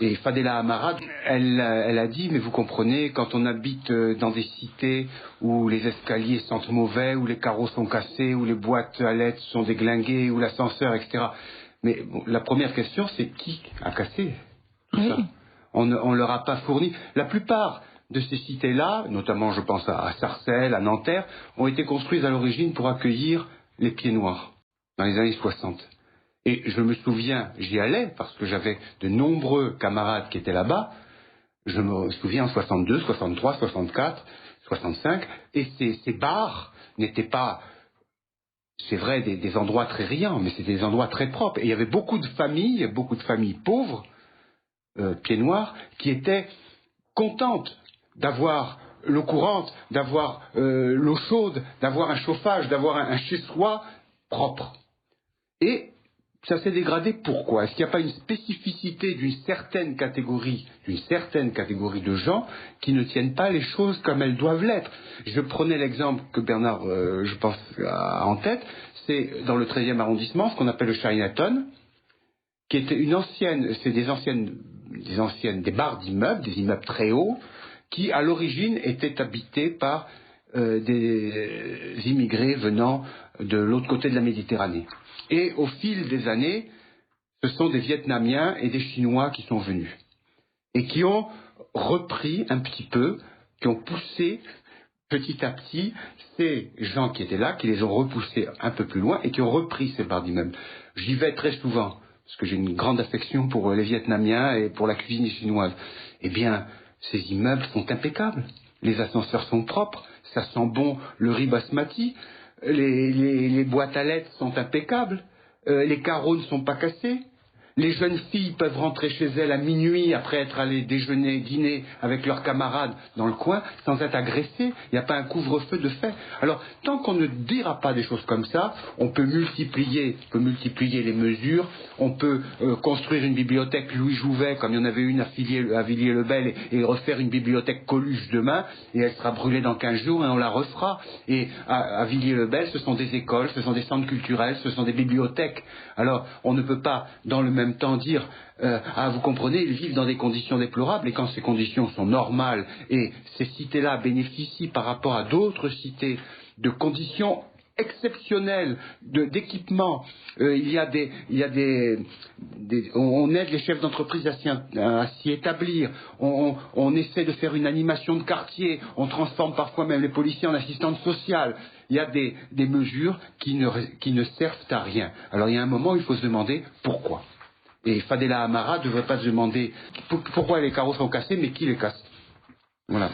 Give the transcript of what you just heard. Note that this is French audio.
Et Fadela Amara, elle a dit, mais vous comprenez, quand on habite dans des cités où les escaliers sentent mauvais, où les carreaux sont cassés, où les boîtes à lettres sont déglinguées, où l'ascenseur, etc. Mais bon, la première question, c'est qui a cassé tout ça? On ne leur a pas fourni. La plupart de ces cités-là, notamment je pense à Sarcelles, à Nanterre, ont été construites à l'origine pour accueillir les pieds noirs, dans les années 60. Et je me souviens, j'y allais, parce que j'avais de nombreux camarades qui étaient là-bas, je me souviens en 62, 63, 64, 65, et ces bars n'étaient pas, c'est vrai, des endroits très riants, mais c'était des endroits très propres. Et il y avait beaucoup de familles pauvres, pieds noirs, qui étaient contentes d'avoir l'eau courante, d'avoir l'eau chaude, d'avoir un chauffage, d'avoir un chez-soi propre. Et ça s'est dégradé, pourquoi? Est-ce qu'il n'y a pas une spécificité d'une certaine catégorie de gens qui ne tiennent pas les choses comme elles doivent l'être? Je prenais l'exemple que Bernard, je pense, a en tête, c'est dans le 13e arrondissement, ce qu'on appelle le Chinatown, qui était des barres d'immeubles, des immeubles très hauts, qui à l'origine étaient habités par des immigrés venant de l'autre côté de la Méditerranée. Et au fil des années, ce sont des Vietnamiens et des Chinois qui sont venus et qui ont repris un petit peu, qui ont poussé petit à petit ces gens qui étaient là, qui les ont repoussés un peu plus loin et qui ont repris ces barres d'immeubles. J'y vais très souvent parce que j'ai une grande affection pour les Vietnamiens et pour la cuisine chinoise. Eh bien, ces immeubles sont impeccables. Les ascenseurs sont propres, ça sent bon le riz basmati, les boîtes à lettres sont impeccables, les carreaux ne sont pas cassés, les jeunes filles peuvent rentrer chez elles à minuit après être allées déjeuner, dîner avec leurs camarades dans le coin sans être agressées. Il n'y a pas un couvre-feu de fait. Alors, tant qu'on ne dira pas des choses comme ça, on peut multiplier les mesures, on peut construire une bibliothèque Louis Jouvet, comme il y en avait une à Villiers-le-Bel, et refaire une bibliothèque Coluche demain, et elle sera brûlée dans 15 jours, et on la refera. Et à Villiers-le-Bel, ce sont des écoles, ce sont des centres culturels, ce sont des bibliothèques. Alors, on ne peut pas, dans le même temps, dire vous comprenez, ils vivent dans des conditions déplorables, et quand ces conditions sont normales, et ces cités-là bénéficient par rapport à d'autres cités de conditions exceptionnelles d'équipement, on aide les chefs d'entreprise à s'y établir, on essaie de faire une animation de quartier, on transforme parfois même les policiers en assistantes sociales. Il y a des mesures qui ne servent à rien. Alors il y a un moment où il faut se demander pourquoi. Et Fadela Amara ne devrait pas se demander pourquoi les carreaux sont cassés, mais qui les casse. Voilà.